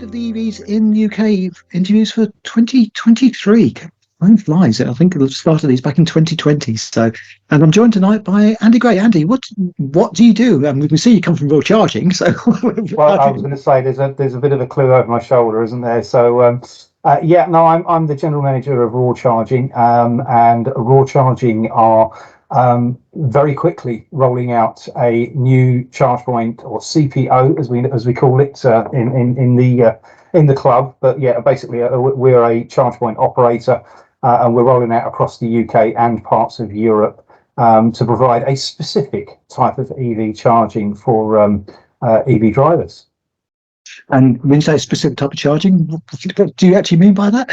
of the EVs in the UK interviews for 2023. Time flies. I think it started these back in 2020. So, and I'm joined tonight by Andy Gray. Andy, what do you do? We can see you come from Royal Charging. So, well, I was going to say there's a bit of a clue over my shoulder, isn't there? So, I'm the general manager of Raw Charging, and Raw Charging are very quickly rolling out a new charge point, or CPO as we call it in the club. But yeah, basically we're a charge point operator, and we're rolling out across the UK and parts of Europe to provide a specific type of EV charging for EV drivers. And when you say specific type of charging, what do you actually mean by that?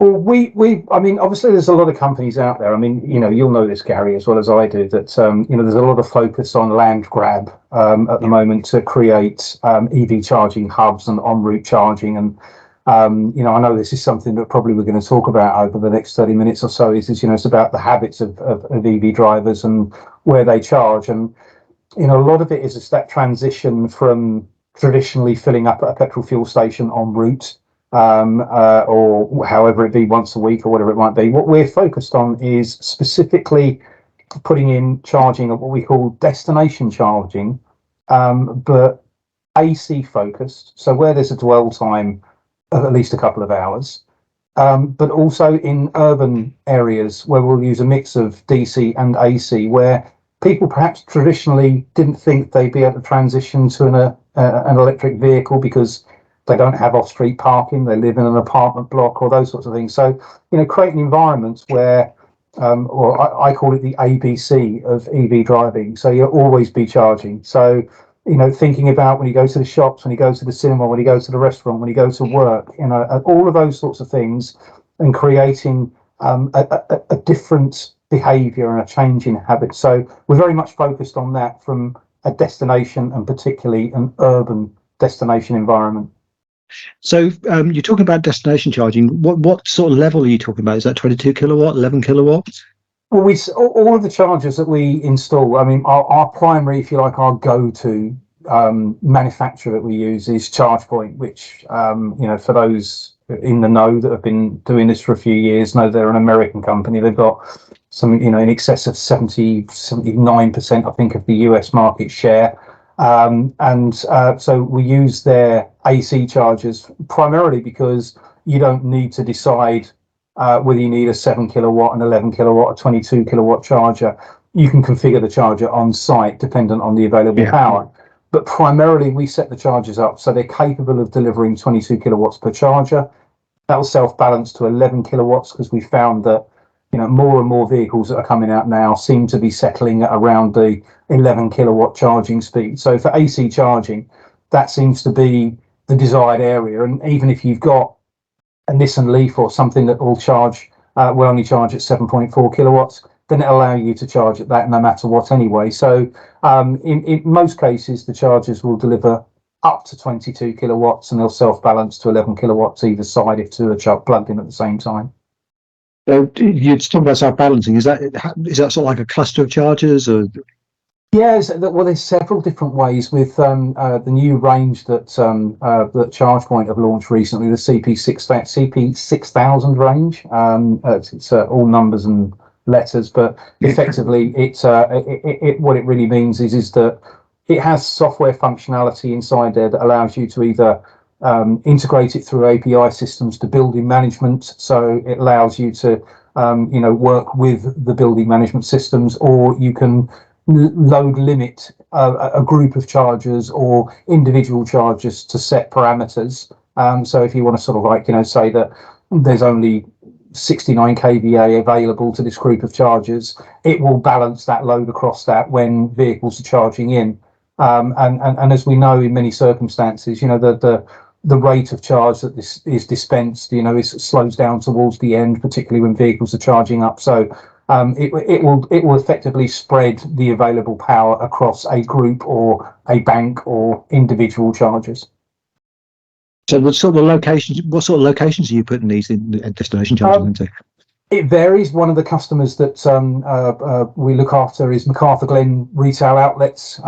Well, I mean, obviously, there's a lot of companies out there. I mean, you'll know this, Gary, as well as I do, that, there's a lot of focus on land grab at the moment to create EV charging hubs and en route charging. And, I know this is something that probably we're going to talk about over the next 30 minutes or so it's about the habits of EV drivers and where they charge. And, a lot of it is just that transition from traditionally filling up at a petrol fuel station en route, or however it be, once a week or whatever it might be. What we're focused on is specifically putting in charging at what we call destination charging, but AC focused. So where there's a dwell time of at least a couple of hours, but also in urban areas where we'll use a mix of DC and AC, where people perhaps traditionally didn't think they'd be able to transition to an electric vehicle because they don't have off-street parking, they live in an apartment block, or those sorts of things. So, creating environments where, or I call it the ABC of EV driving. So you'll always be charging. So, thinking about when you go to the shops, when you go to the cinema, when you go to the restaurant, when you go to work, all of those sorts of things, and creating a different behaviour and a change in habit. So we're very much focused on that from a destination, and particularly an urban destination environment. So you're talking about destination charging. What sort of level are you talking about? Is that 22 kilowatt, 11 kilowatts? Well, all of the chargers that we install, I mean, our primary, if you like, our go-to manufacturer that we use is ChargePoint, which, for those in the know that have been doing this for a few years, know they're an American company. They've got some, in excess of 79%, I think, of the US market share. So we use their AC chargers primarily because you don't need to decide whether you need a 7 kilowatt, an 11 kilowatt, a 22 kilowatt charger. You can configure the charger on site dependent on the available power. But primarily we set the chargers up so they're capable of delivering 22 kilowatts per charger. That'll self-balance to 11 kilowatts, because we found that more and more vehicles that are coming out now seem to be settling at around the 11 kilowatt charging speed. So for AC charging, that seems to be the desired area. And even if you've got a Nissan Leaf or something that will only charge at 7.4 kilowatts, then it'll allow you to charge at that no matter what anyway. So in most cases, the chargers will deliver up to 22 kilowatts, and they'll self-balance to 11 kilowatts either side if two are plugged in at the same time. So you're talking about self-balancing. Is that sort of like a cluster of chargers, or? Yeah, well, there's several different ways with the new range that ChargePoint have launched recently, the CP6000 range. It's all numbers and letters, but effectively, what it really means is that it has software functionality inside there that allows you to either integrate it through API systems to building management. So it allows you to, work with the building management systems, or you can load limit a group of chargers or individual chargers to set parameters. So if you want to sort of say that there's only 69 kVA available to this group of chargers, it will balance that load across that when vehicles are charging in. And as we know, in many circumstances, the rate of charge that this is dispensed, slows down towards the end, particularly when vehicles are charging up. So it will effectively spread the available power across a group or a bank or individual chargers. So what sort of locations are you putting these in destination charging into? It varies. One of the customers that we look after is MacArthur Glen Retail Outlets.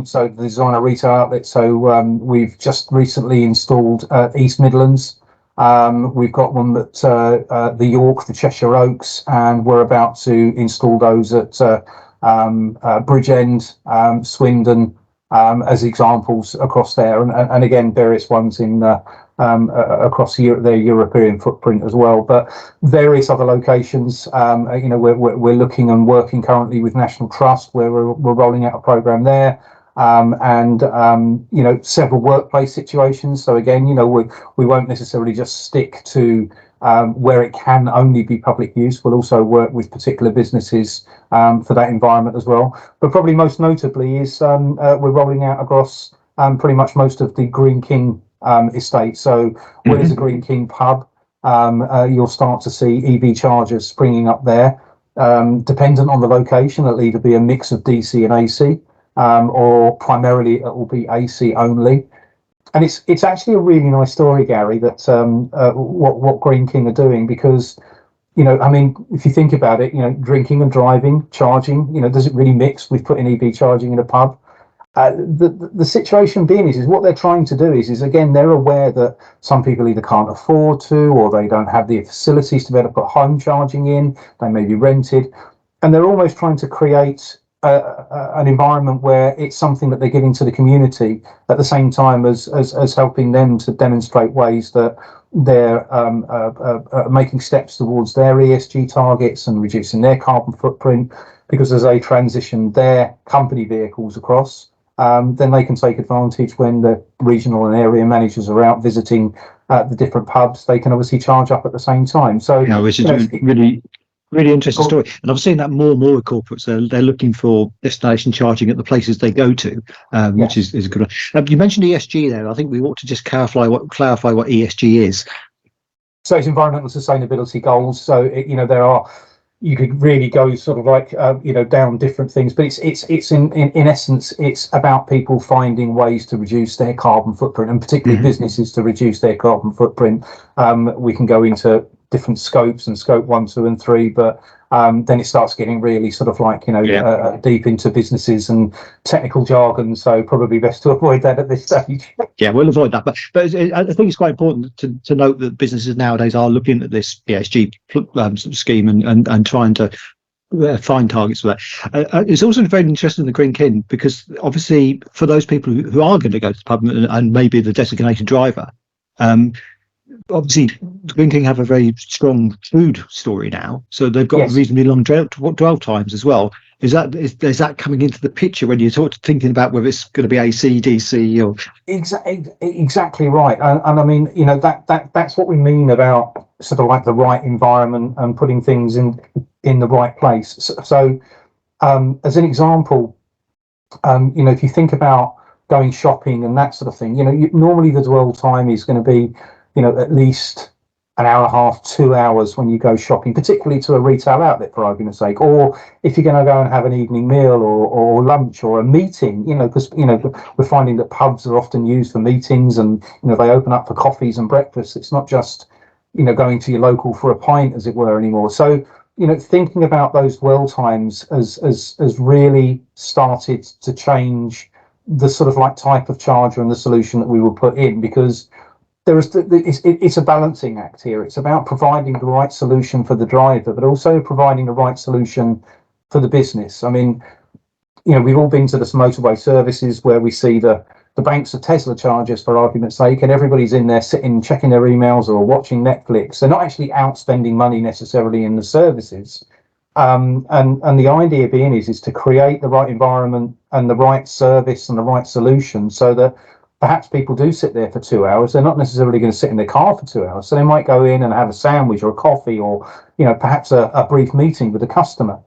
So the designer retail outlet. So we've just recently installed East Midlands. We've got one at the York, the Cheshire Oaks, and we're about to install those at Bridgend, Swindon, as examples across there, and again various ones in across their European footprint as well, but various other locations. We're looking and working currently with National Trust, where we're rolling out a program there. And several workplace situations. So again, we won't necessarily just stick to where it can only be public use. We'll also work with particular businesses for that environment as well. But probably most notably is we're rolling out across pretty much most of the Greene King estate. So where there's a Greene King pub, you'll start to see EV chargers springing up there. Dependent on the location, it'll either be a mix of DC and AC. Or primarily it will be AC only, and it's actually a really nice story, Gary, that what Greene King are doing, because if you think about it, drinking and driving, charging, does it really mix with putting EV charging in a pub? The situation being is what they're trying to do is again, they're aware that some people either can't afford to, or they don't have the facilities to be able to put home charging in. They may be rented, and they're almost trying to create an environment where it's something that they're giving to the community at the same time as helping them to demonstrate ways that they're making steps towards their ESG targets and reducing their carbon footprint, because as they transition their company vehicles across, then they can take advantage when the regional and area managers are out visiting the different pubs. They can obviously charge up at the same time. So which is really interesting story, and I've seen that more and more with corporates. They're looking for destination charging at the places they go to, which is a good one. You mentioned ESG there. I think we ought to just clarify what ESG is. So it's environmental sustainability goals. So you could really go sort of like down different things, but it's in essence it's about people finding ways to reduce their carbon footprint, and particularly businesses to reduce their carbon footprint. We can go into different scopes and scope 1, 2 and 3, but then it starts getting really sort of like deep into businesses and technical jargon, so probably best to avoid that at this stage. Yeah, we'll avoid that, but I think it's quite important to note that businesses nowadays are looking at this ESG sort of scheme and trying to find targets for that. It's also very interesting in the Greene King, because obviously for those people who are going to go to the pub and maybe the designated driver, obviously Greene King have a very strong food story now, so they've got reasonably long dwell times as well. Is that coming into the picture when you're thinking about whether it's going to be AC, DC, or exactly right? And I mean, that's what we mean about sort of like the right environment and putting things in the right place. So as an example, if you think about going shopping and that sort of thing, normally the dwell time is going to be at least an hour and a half, 2 hours when you go shopping, particularly to a retail outlet, for argument's sake, or if you're going to go and have an evening meal or lunch or a meeting, because we're finding that pubs are often used for meetings, and they open up for coffees and breakfasts. It's not just going to your local for a pint, as it were, anymore. So thinking about those dwell times has really started to change the sort of like type of charger and the solution that we will put in, because it's a balancing act here. It's about providing the right solution for the driver, but also providing the right solution for the business. I mean, we've all been to this motorway services where we see the banks of Tesla chargers, for argument's sake, and everybody's in there sitting, checking their emails or watching Netflix. They're not actually out spending money necessarily in the services. And the idea being is to create the right environment and the right service and the right solution, so that perhaps people do sit there for 2 hours. They're not necessarily going to sit in their car for 2 hours. So they might go in and have a sandwich or a coffee, or, perhaps a brief meeting with a customer.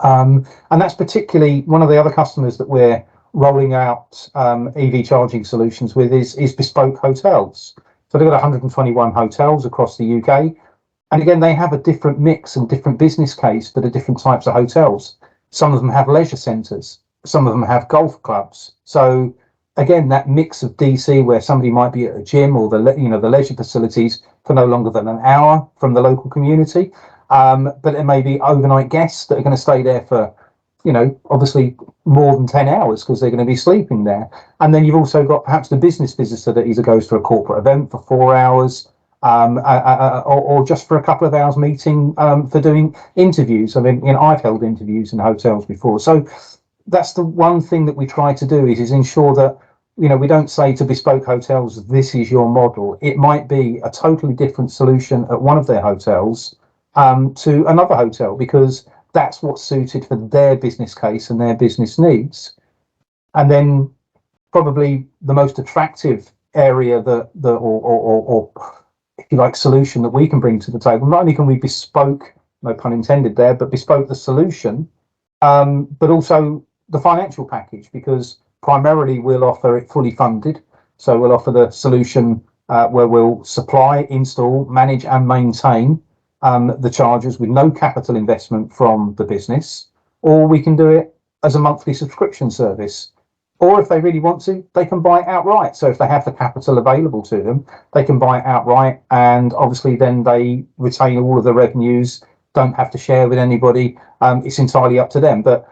And that's particularly one of the other customers that we're rolling out EV charging solutions with is Bespoke Hotels. So they've got 121 hotels across the UK. And again, they have a different mix and different business case for the different types of hotels. Some of them have leisure centres. Some of them have golf clubs. So again, that mix of DC, where somebody might be at a gym or the leisure facilities for no longer than an hour from the local community, but it may be overnight guests that are going to stay there for, obviously more than 10 hours because they're going to be sleeping there. And then you've also got perhaps the business visitor that either goes to a corporate event for 4 hours, or just for a couple of hours meeting for doing interviews. I mean, I've held interviews in hotels before. So that's the one thing that we try to do is ensure that, we don't say to bespoke hotels, this is your model. It might be a totally different solution at one of their hotels to another hotel, because that's what's suited for their business case and their business needs. And then probably the most attractive area or if you like, solution that we can bring to the table. Not only can we bespoke, no pun intended there, but bespoke the solution, but also the financial package, because primarily we'll offer it fully funded. So we'll offer the solution where we'll supply, install, manage and maintain the charges with no capital investment from the business, or we can do it as a monthly subscription service. Or if they really want to, they can buy it outright. So if they have the capital available to them, they can buy it outright, and obviously then they retain all of the revenues, don't have to share with anybody. It's entirely up to them. But,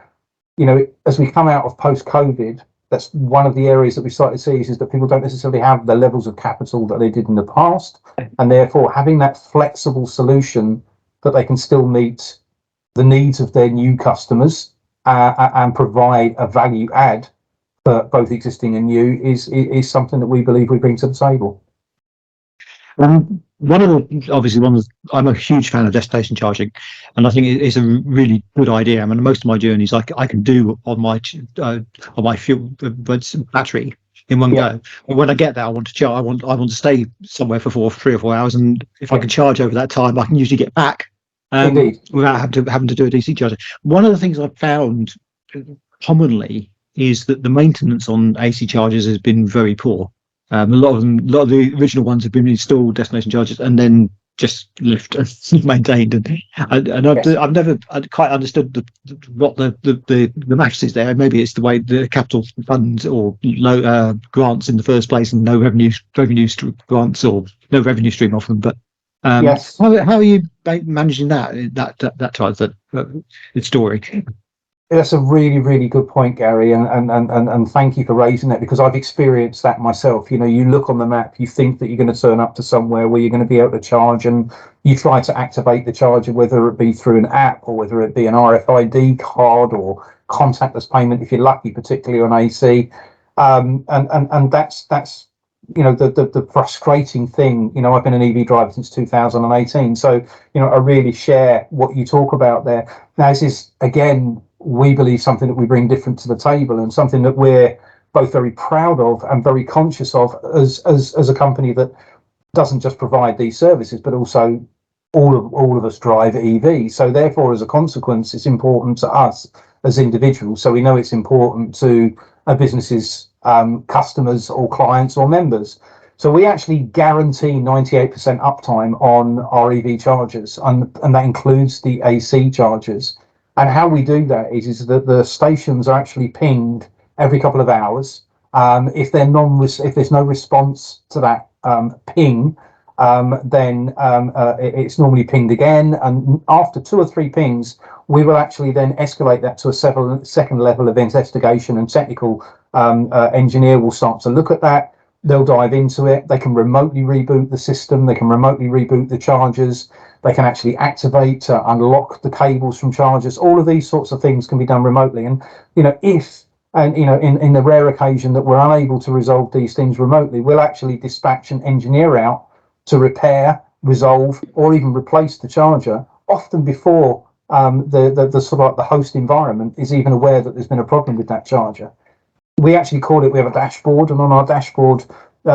as we come out of post-COVID, that's one of the areas that we started to see is that people don't necessarily have the levels of capital that they did in the past. And therefore, having that flexible solution that they can still meet the needs of their new customers and provide a value add for both existing and new is something that we believe we bring to the table. I'm a huge fan of destination charging, and I think it's a really good idea. I mean, most of my journeys I can do on my fuel battery in one go. But when I get there, I want to charge. I want to stay somewhere for 3 or 4 hours, and if I can charge over that time, I can usually get back without having to do a DC charger. One of the things I've found commonly is that the maintenance on AC chargers has been very poor. A lot of the original ones have been installed destination chargers and then just left and maintained. And I've never quite understood what the maths is there. Maybe it's the way the capital funds or low grants in the first place, and no revenue grants or no revenue stream off them. But how are you managing that type of story? That's a really, really good point, Gary, and thank you for raising that, because I've experienced that myself. You look on the map, you think that you're going to turn up to somewhere where you're going to be able to charge, and you try to activate the charger, whether it be through an app or whether it be an RFID card or contactless payment if you're lucky, particularly on AC. And that's the frustrating thing. I've been an EV driver since 2018, so I really share what you talk about there. Now, this is again, we believe something that we bring different to the table, and something that we're both very proud of and very conscious of as a company that doesn't just provide these services, but also all of us drive EV. So therefore, as a consequence, it's important to us as individuals. So we know it's important to a business's customers or clients or members. So we actually guarantee 98% uptime on our EV chargers, and that includes the AC chargers. And how we do that is that the stations are actually pinged every couple of hours. If there's no response to that ping, then it's normally pinged again. And after 2 or 3 pings, we will actually then escalate that to a second level of investigation, and technical engineer will start to look at that. They'll dive into it. They can remotely reboot the system. They can remotely reboot the chargers. They can actually activate, unlock the cables from chargers. All of these sorts of things can be done remotely. And, in the rare occasion that we're unable to resolve these things remotely, we'll actually dispatch an engineer out to repair, resolve, or even replace the charger, often before the sort of like the host environment is even aware that there's been a problem with that charger. We actually call it, we have a dashboard, and on our dashboard,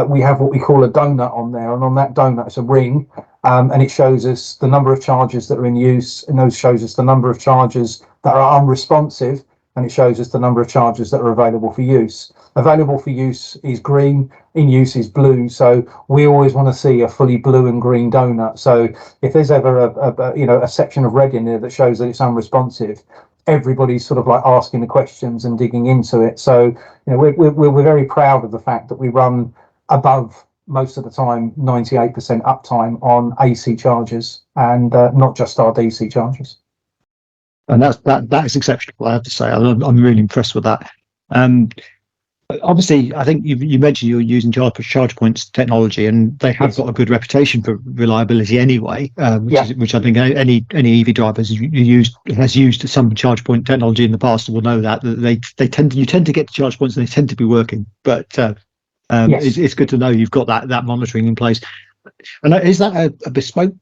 we have what we call a donut on there. And on that donut, it's a ring, and it shows us the number of chargers that are in use, and those shows us the number of chargers that are unresponsive, and it shows us the number of chargers that are available for use. Available for use is green, in use is blue. So we always want to see a fully blue and green donut. So if there's ever a section of red in there that shows that it's unresponsive, everybody's sort of like asking the questions and digging into it. So we're very proud of the fact that we run above most of the time 98% uptime on AC chargers, and not just our DC chargers. And that is exceptional, I have to say. I'm really impressed with that. Obviously, I think you mentioned you're using ChargePoint's technology, and they have got a good reputation for reliability anyway, which I think any EV driver has used some ChargePoint technology in the past will know that you tend to get to ChargePoints and they tend to be working. But it's good to know you've got that monitoring in place. And is that a bespoke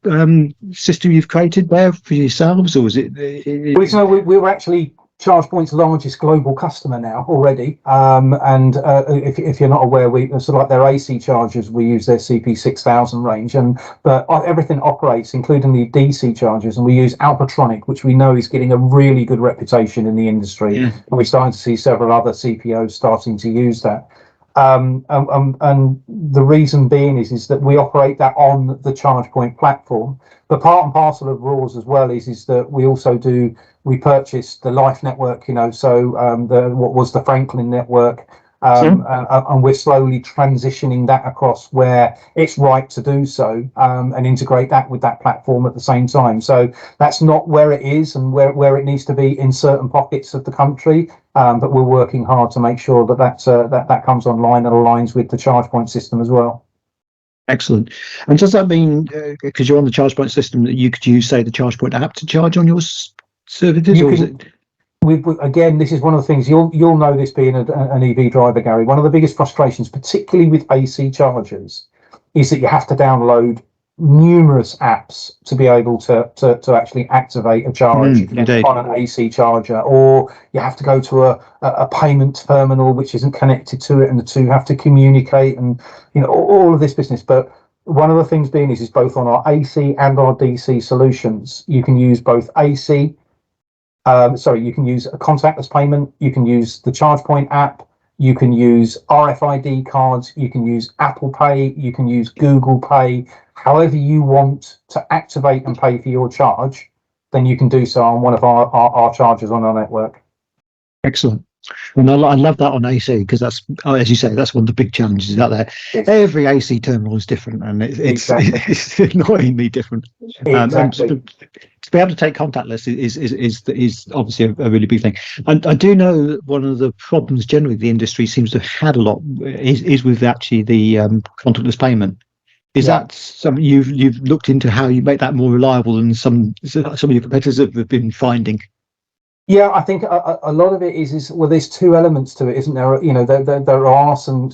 system you've created there for yourselves, or is it? We were actually ChargePoint's largest global customer now already. And if you're not aware, we sort of like their AC chargers, we use their CP6000 range, but everything operates, including the DC chargers, and we use Alpatronic, which we know is getting a really good reputation in the industry. And we're starting to see several other CPOs starting to use that. And the reason being is that we operate that on the ChargePoint platform. But part and parcel of RAWS as well is that we purchased the Life network, so what was the Franklin network, and we're slowly transitioning that across where it's right to do so, and integrate that with that platform at the same time. So that's not where it is and where it needs to be in certain pockets of the country, but we're working hard to make sure that comes online and aligns with the ChargePoint system as well. Excellent. And does that mean, because you're on the ChargePoint system, that you could use, say, the ChargePoint app to charge on your services? Again, this is one of the things you'll know, this being an EV driver, Gary. One of the biggest frustrations, particularly with AC chargers, is that you have to download numerous apps to be able to actually activate a charge on an AC charger, or you have to go to a payment terminal which isn't connected to it, and the two have to communicate, and all of this business. But one of the things being is both on our AC and our DC solutions, you can use both AC. You can use a contactless payment, you can use the ChargePoint app, you can use RFID cards, you can use Apple Pay, you can use Google Pay. However you want to activate and pay for your charge, then you can do so on one of our chargers on our network. Excellent. And I love that on AC, because that's, as you say, that's one of the big challenges out there. Yes. Every AC terminal is different, and it's annoyingly different. Exactly. To be able to take contactless is obviously a really big thing. And I do know that one of the problems generally the industry seems to have had a lot is with actually the contactless payment. Is that something you've looked into, how you make that more reliable than some of your competitors have been finding? Yeah, I think a lot of it is well, there's two elements to it, isn't there? There are some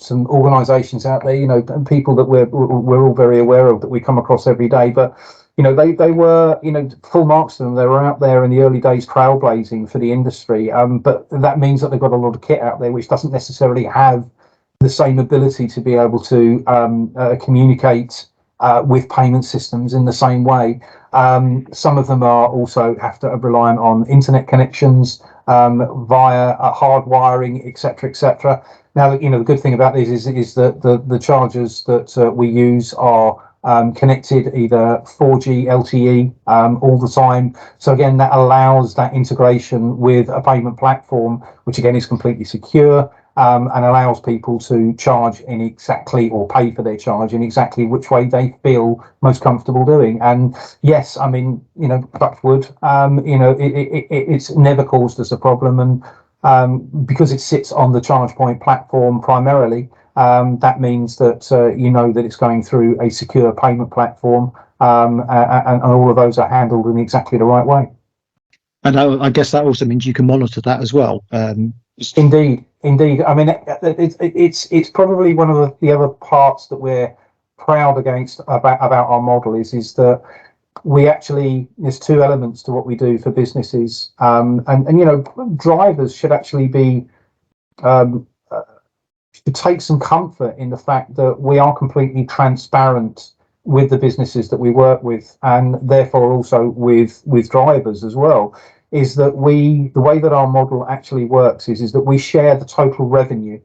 organisations out there, and people that we're all very aware of, that we come across every day. But they were, full marks to them. They were out there in the early days trailblazing for the industry. But that means that they've got a lot of kit out there which doesn't necessarily have the same ability to be able to communicate with payment systems in the same way. Some of them are also have to rely on internet connections via hard wiring, etc., etc. Now, the good thing about this is that the chargers that we use are connected either 4G, LTE all the time. So again, that allows that integration with a payment platform, which again is completely secure. And allows people to charge in exactly, or pay for their charge in exactly which way they feel most comfortable doing. And yes, I mean, touch wood, it's never caused us a problem. And because it sits on the ChargePoint platform primarily, that means that that it's going through a secure payment platform, and all of those are handled in exactly the right way. And I guess that also means you can monitor that as well. Indeed. I mean, it's probably one of the other parts that we're proud about our model is that we actually, there's two elements to what we do for businesses, and drivers should actually be should take some comfort in the fact that we are completely transparent with the businesses that we work with, and therefore also with drivers as well. Is that the way that our model actually works is that we share the total revenue.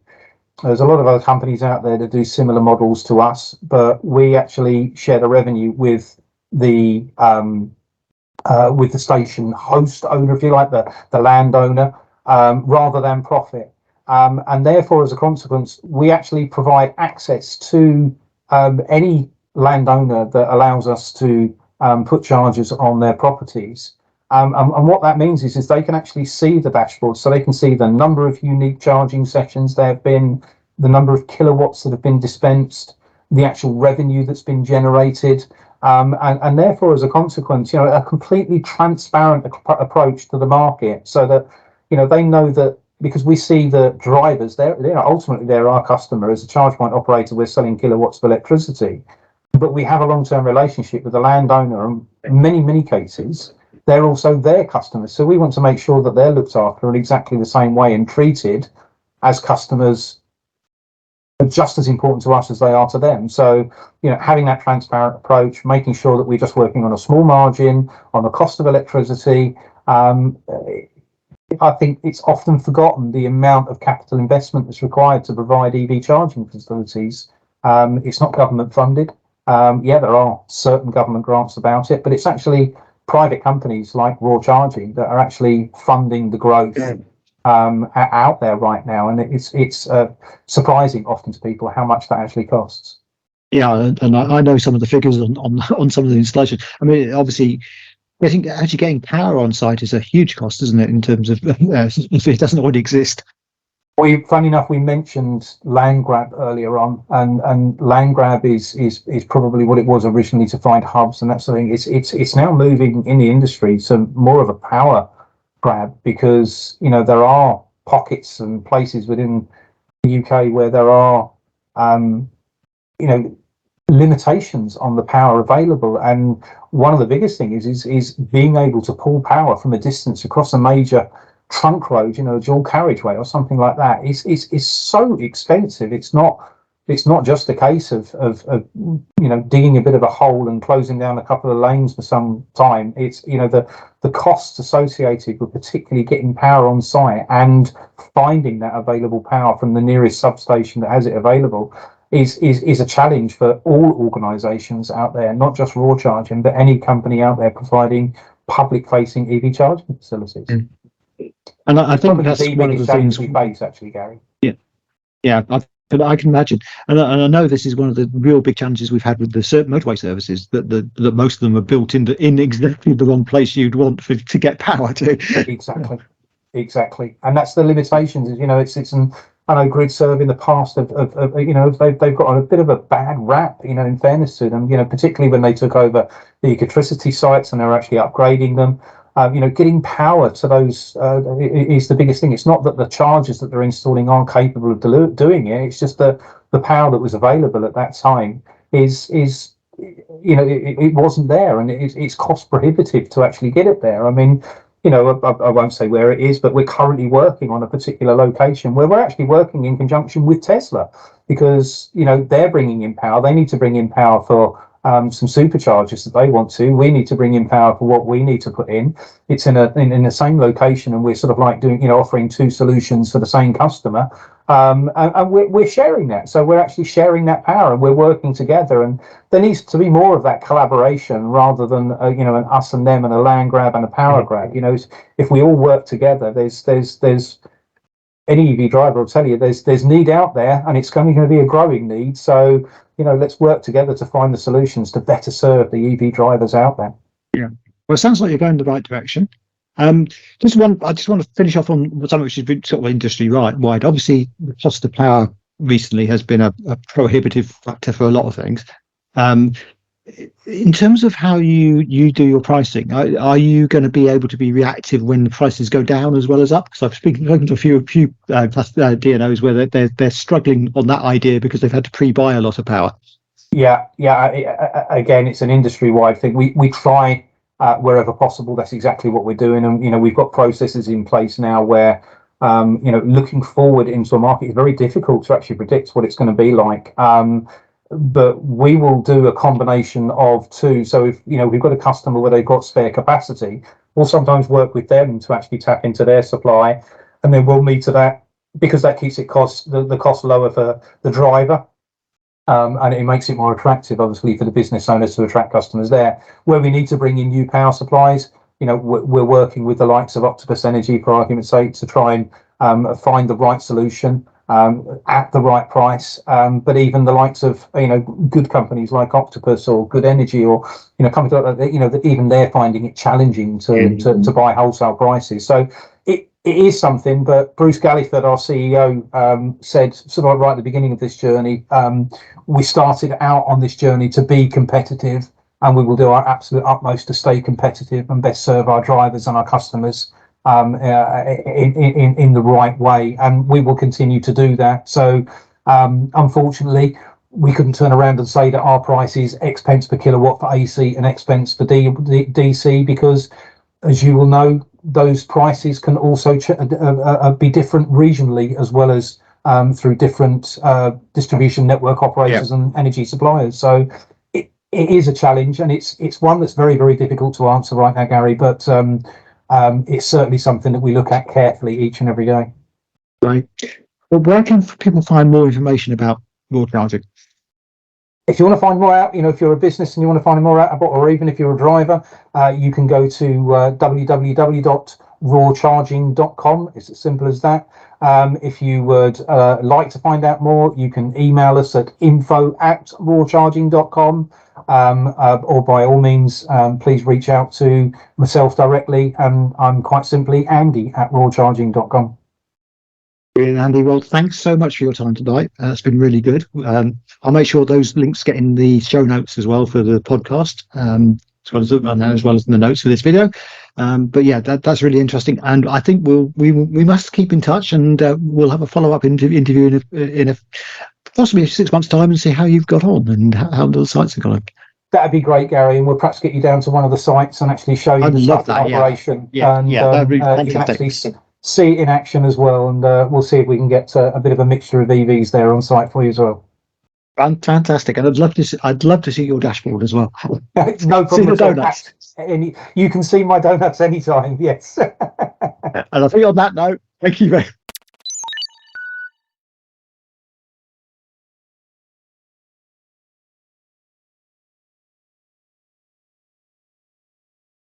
There's a lot of other companies out there that do similar models to us, but we actually share the revenue with the station host owner, if you like, the landowner, rather than profit. And therefore, as a consequence, we actually provide access to any landowner that allows us to put chargers on their properties. And what that means is they can actually see the dashboard, so they can see the number of unique charging sessions there have been, the number of kilowatts that have been dispensed, the actual revenue that's been generated, and therefore, as a consequence, a completely transparent approach to the market, so that they know that, because we see the drivers, they're ultimately they're our customer. As a charge point operator, we're selling kilowatts of electricity, but we have a long-term relationship with the landowner, and in many cases, they're also their customers. So we want to make sure that they're looked after in exactly the same way and treated as customers, just as important to us as they are to them. So, having that transparent approach, making sure that we're just working on a small margin on the cost of electricity. I think it's often forgotten the amount of capital investment that's required to provide EV charging facilities. It's not government funded. There are certain government grants about it, but it's actually private companies like Raw Charging that are actually funding the growth out there right now, and it's surprising often to people how much that actually costs. Yeah, and I know some of the figures on some of the installation. I mean, obviously, getting power on site is a huge cost, isn't it? In terms of if it doesn't already exist. Funny enough, we mentioned land grab earlier on, and land grab is probably what it was originally to find hubs and that sort of thing. It's now moving in the industry to more of a power grab, because there are pockets and places within the UK where there are limitations on the power available, and one of the biggest things is being able to pull power from a distance across a major trunk road, a dual carriageway or something like that. Is so expensive. It's not just a case of digging a bit of a hole and closing down a couple of lanes for some time. It's the costs associated with particularly getting power on site and finding that available power from the nearest substation that has it available is a challenge for all organisations out there, not just Raw Charging, but any company out there providing public-facing EV charging facilities. And I think that's one of the things we face, actually, Gary. Yeah, I can imagine, and I know this is one of the real big challenges we've had with the motorway services, that most of them are built in exactly the wrong place you'd want to get power to. Exactly, and that's the limitations. I know GridServe in the past they've got a bit of a bad rap, in fairness to them, particularly when they took over the Ecotricity sites and they're actually upgrading them. Getting power to those is the biggest thing. It's not that the chargers that they're installing aren't capable of doing it. It's just the power that was available at that time it wasn't there, and it's cost prohibitive to actually get it there. I mean, I won't say where it is, but we're currently working on a particular location where we're actually working in conjunction with Tesla, because they're bringing in power. They need to bring in power for some superchargers that they want to. We need to bring in power for what we need to put in. It's in the same location, and we're sort of like doing, offering two solutions for the same customer, and we're sharing that. So we're actually sharing that power, and we're working together. And there needs to be more of that collaboration rather than an us and them and a land grab and a power grab. If we all work together, there's any EV driver will tell you there's need out there, and it's going to be a growing need. So let's work together to find the solutions to better serve the EV drivers out there. Yeah, well, it sounds like you're going in the right direction. I just want to finish off on something which has been sort of industry wide. Obviously, the cost of power recently has been a prohibitive factor for a lot of things. In terms of how you do your pricing, are you going to be able to be reactive when the prices go down as well as up? Because I've spoken to a few DNOs where they're struggling on that idea because they've had to pre-buy a lot of power. Yeah. Again, it's an industry-wide thing. We try wherever possible. That's exactly what we're doing, and we've got processes in place now where looking forward into a market is very difficult to actually predict what it's going to be like. But we will do a combination of two. So if we've got a customer where they've got spare capacity, we'll sometimes work with them to actually tap into their supply, and then we'll meter that, because that keeps the cost lower for the driver, and it makes it more attractive, obviously, for the business owners to attract customers there. Where we need to bring in new power supplies, we're working with the likes of Octopus Energy, for argument's sake, to try and find the right solution at the right price. But even the likes of good companies like Octopus or Good Energy, or companies like that, that even they're finding it challenging to buy wholesale prices. So it is something. But Bruce Galliford, our CEO, said sort of right at the beginning of this journey, we started out on this journey to be competitive, and we will do our absolute utmost to stay competitive and best serve our drivers and our customers in the right way, and we will continue to do that. So unfortunately, we couldn't turn around and say that our price is X pence per kilowatt for AC and X pence for DC, because, as you will know, those prices can also be different regionally, as well as through different distribution network operators and energy suppliers. So it is a challenge, and it's one that's very, very difficult to answer right now, Gary, but it's certainly something that we look at carefully each and every day. Right. Well, where can people find more information about Raw Charging? If you want to find more out, if you're a business and you want to find more out about, or even if you're a driver, you can go to www.rawcharging.com. It's as simple as that. If you would like to find out more, you can email us at info@rawcharging.com, or by all means, please reach out to myself directly, and I'm quite simply Andy@rawcharging.com. Brilliant, Andy. Well, thanks so much for your time tonight. It's been really good. I'll make sure those links get in the show notes as well for the podcast, as well as in the notes for this video. But yeah, that's really interesting, and I think we must keep in touch, and we'll have a follow-up interview in a possibly 6 months' time, and see how you've got on and how the sites are going. That'd be great, Gary, and we'll perhaps get you down to one of the sites and actually show you the operation. That'd be fantastic. You can actually see it in action as well, and we'll see if we can get a bit of a mixture of EVs there on site for you as well. Fantastic, and I'd love to see your dashboard as well. No problem. See the donuts. You can see my donuts anytime. Yes. And I think on that note, thank you very